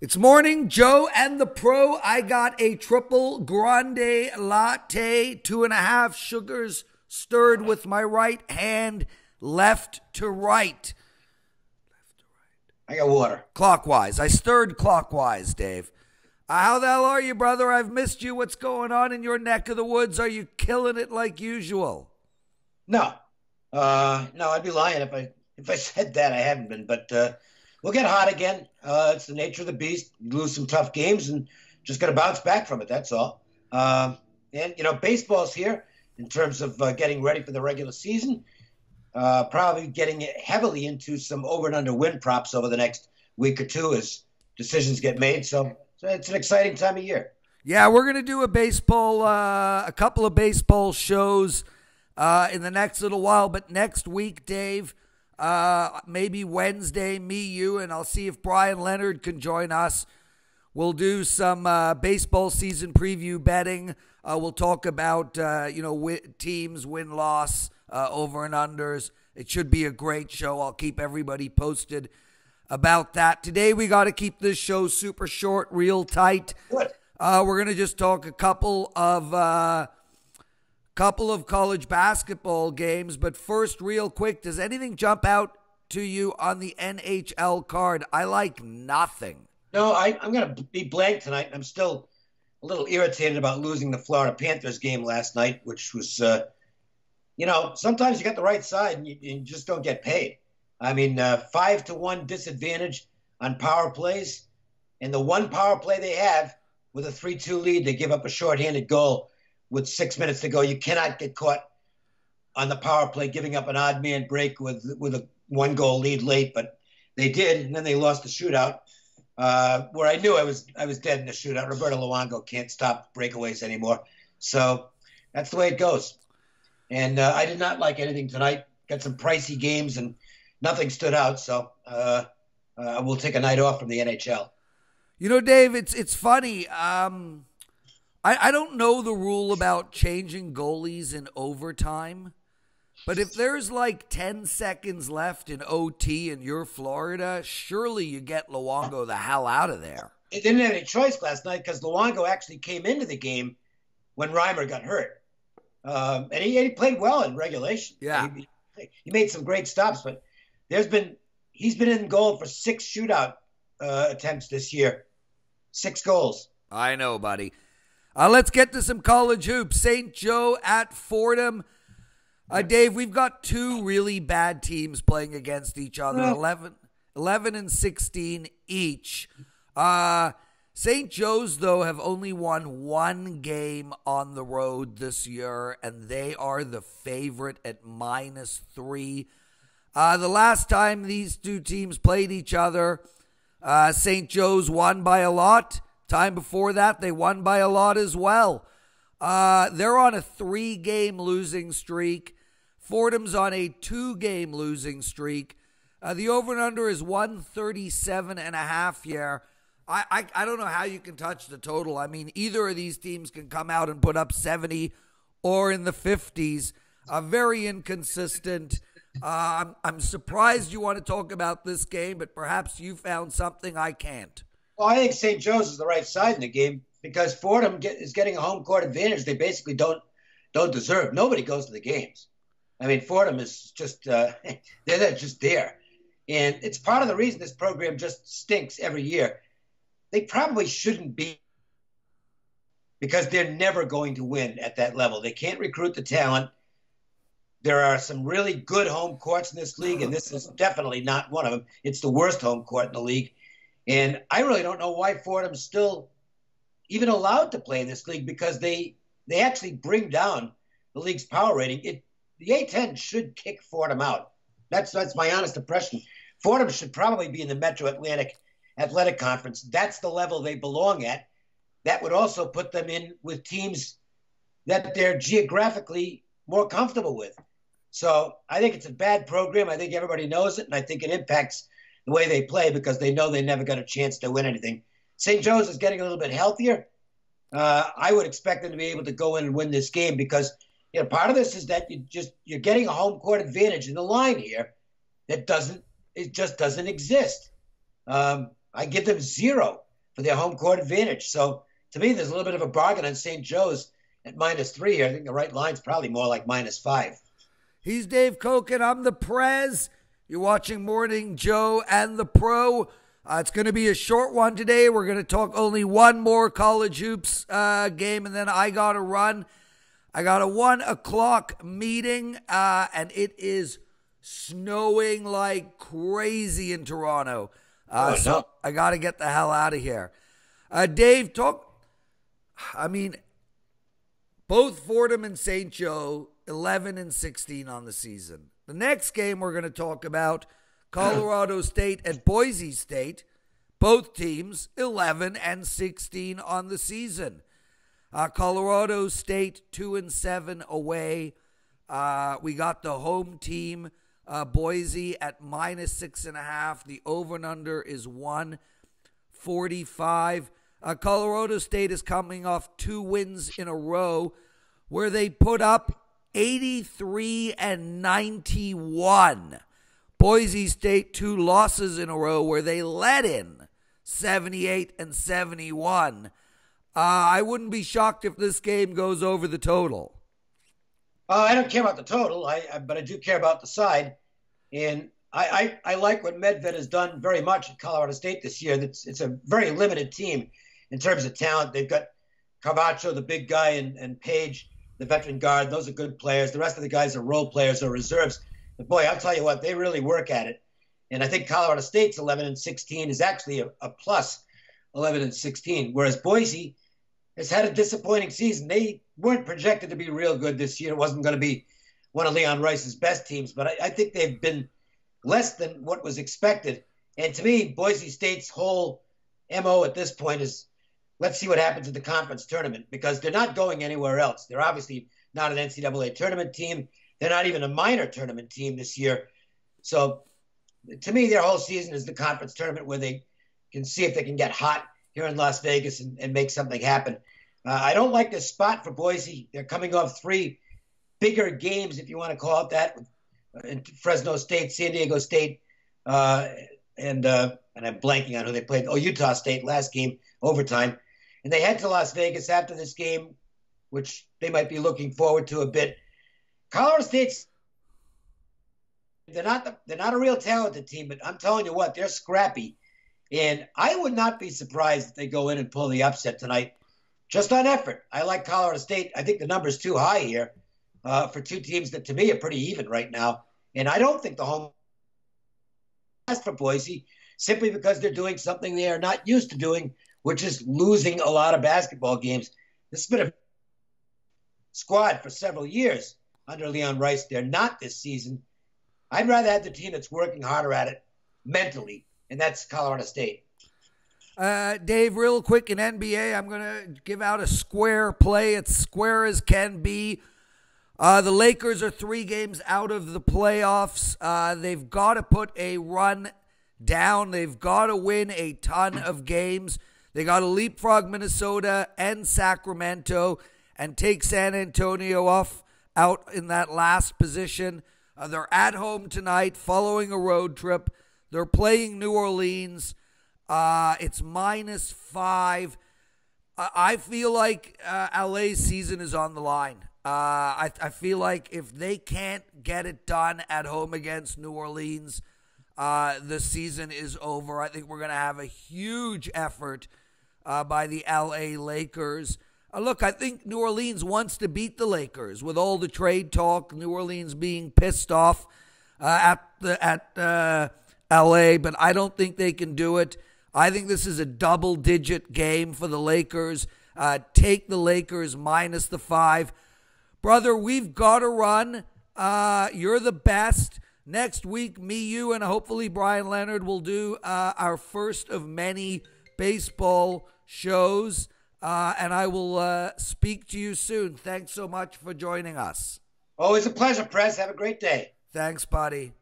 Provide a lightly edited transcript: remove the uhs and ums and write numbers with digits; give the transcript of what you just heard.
It's morning, Joe and the Pro. I got a triple grande latte, 2.5 sugars, stirred with my right hand, left to right. I got water. Clockwise. I stirred clockwise, Dave. How the hell are you, brother? I've missed you. What's going on in your neck of the woods? Are you killing it like usual? No. No, I'd be lying if I said that. I haven't been, but we'll get hot again. It's the nature of the beast. You lose some tough games and just got to bounce back from it. That's all. And baseball's here in terms of getting ready for the regular season. Probably getting heavily into some over and under win props over the next week or two as decisions get made. So it's an exciting time of year. Yeah, we're going to do a couple of baseball shows in the next little while. But next week, Dave, maybe Wednesday, you, and I'll see if Brian Leonard can join us. We'll do some baseball season preview betting. We'll talk about, teams, win-loss, over and unders. It should be a great show. I'll keep everybody posted about that. Today, we got to keep this show super short, real tight. Good. We're going to just talk a couple of college basketball games. But first, real quick, does anything jump out to you on the NHL card? I like nothing. No, I'm going to be blank tonight. I'm still a little irritated about losing the Florida Panthers game last night, which was, sometimes you got the right side and you just don't get paid. I mean, 5-1 disadvantage on power plays. And the one power play they have with a 3-2 lead, they give up a shorthanded goal with 6 minutes to go. You cannot get caught on the power play giving up an odd man break with a 1-goal lead late, but they did, and then they lost the shootout. Where I knew I was dead in the shootout. Roberto Luongo can't stop breakaways anymore. So that's the way it goes. And I did not like anything tonight. Got some pricey games and nothing stood out. So we'll take a night off from the NHL. You know, Dave, it's funny. I don't know the rule about changing goalies in overtime, but if there's like 10 seconds left in OT and you're Florida, surely you get Luongo the hell out of there. They didn't have any choice last night because Luongo actually came into the game when Reimer got hurt. And he played well in regulation. Yeah. He made some great stops, but he's been in goal for 6 shootout attempts this year. 6 goals. I know, buddy. Let's get to some college hoops. St. Joe at Fordham. Dave, we've got 2 really bad teams playing against each other, 11 and 16 each. St. Joe's, though, have only won 1 game on the road this year, and they are the favorite at -3. The last time these 2 teams played each other, St. Joe's won by a lot. Time before that, they won by a lot as well. They're on a 3-game losing streak. Fordham's on a 2-game losing streak. The over and under is 137.5 here. I don't know how you can touch the total. I mean, either of these teams can come out and put up 70 or in the 50s. Very inconsistent. I'm surprised you want to talk about this game, but perhaps you found something I can't. Well, I think St. Joe's is the right side in the game because Fordham is getting a home court advantage they basically don't deserve. Nobody goes to the games. I mean, Fordham is just they're just there. And it's part of the reason this program just stinks every year. They probably shouldn't be because they're never going to win at that level. They can't recruit the talent. There are some really good home courts in this league, and this is definitely not one of them. It's the worst home court in the league. And I really don't know why Fordham's still even allowed to play in this league because they actually bring down the league's power rating. The A-10 should kick Fordham out. That's my honest impression. Fordham should probably be in the Metro Atlantic Athletic Conference. That's the level they belong at. That would also put them in with teams that they're geographically more comfortable with. So I think it's a bad program. I think everybody knows it, and I think it impacts the way they play because they know they never got a chance to win anything. St. Joe's is getting a little bit healthier. I would expect them to be able to go in and win this game because part of this is that you're getting a home court advantage in the line here that just doesn't exist. I give them 0 for their home court advantage. So to me, there's a little bit of a bargain on St. Joe's at -3 here. I think the right line's probably more like -5. He's Dave Cokin. I'm the Prez. You're watching Morning Joe and the Pro. It's going to be a short one today. We're going to talk only one more college hoops game, and then I got to run. I got a 1 o'clock meeting, and it is snowing like crazy in Toronto. So I got to get the hell out of here. Dave, both Fordham and St. Joe, 11-16 on the season. The next game we're going to talk about, Colorado State and Boise State. Both teams, 11-16 on the season. Colorado State, 2-7 away. We got the home team, Boise, at -6.5. The over and under is 145. Colorado State is coming off 2 wins in a row where they put up 83-91. Boise State 2 losses in a row where they let in 78-71. I wouldn't be shocked if this game goes over the total. I don't care about the total, but I do care about the side. And I like what Medved has done very much at Colorado State this year. It's a very limited team in terms of talent. They've got Carvacho, the big guy, and Page, the veteran guard. Those are good players. The rest of the guys are role players or reserves. But boy, I'll tell you what, they really work at it. And I think Colorado State's 11-16 is actually a plus 11-16, whereas Boise has had a disappointing season. They weren't projected to be real good this year. It wasn't going to be one of Leon Rice's best teams, but I think they've been less than what was expected. And to me, Boise State's whole MO at this point is, let's see what happens at the conference tournament, because they're not going anywhere else. They're obviously not an NCAA tournament team. They're not even a minor tournament team this year. So to me, their whole season is the conference tournament where they can see if they can get hot here in Las Vegas and make something happen. I don't like this spot for Boise. They're coming off 3 bigger games, if you want to call it that, in Fresno State, San Diego State, and I'm blanking on who they played. Utah State last game, overtime. And they head to Las Vegas after this game, which they might be looking forward to a bit. Colorado State's they're not a real talented team, but I'm telling you what, they're scrappy. And I would not be surprised if they go in and pull the upset tonight, just on effort. I like Colorado State. I think the number's too high here for 2 teams that, to me, are pretty even right now. And I don't think the home is for Boise, simply because they're doing something they are not used to doing, which is losing a lot of basketball games. This has been a squad for several years under Leon Rice. They're not this season. I'd rather have the team that's working harder at it mentally, and that's Colorado State. Dave, real quick in NBA, I'm going to give out a square play. It's square as can be. The Lakers are 3 games out of the playoffs. They've got to put a run down. They've got to win a ton of games. They got to leapfrog Minnesota and Sacramento and take San Antonio out in that last position. They're at home tonight following a road trip. They're playing New Orleans. It's -5. I feel like LA's season is on the line. I feel like if they can't get it done at home against New Orleans, the season is over. I think we're going to have a huge effort by the LA Lakers. Look, I think New Orleans wants to beat the Lakers with all the trade talk. New Orleans being pissed off at LA, but I don't think they can do it. I think this is a double-digit game for the Lakers. Take the Lakers -5. Brother, we've got to run. You're the best. Next week, me, you, and hopefully Brian Leonard will do our first of many baseball shows. And I will speak to you soon. Thanks so much for joining us. Always a pleasure, Prez. Have a great day. Thanks, buddy.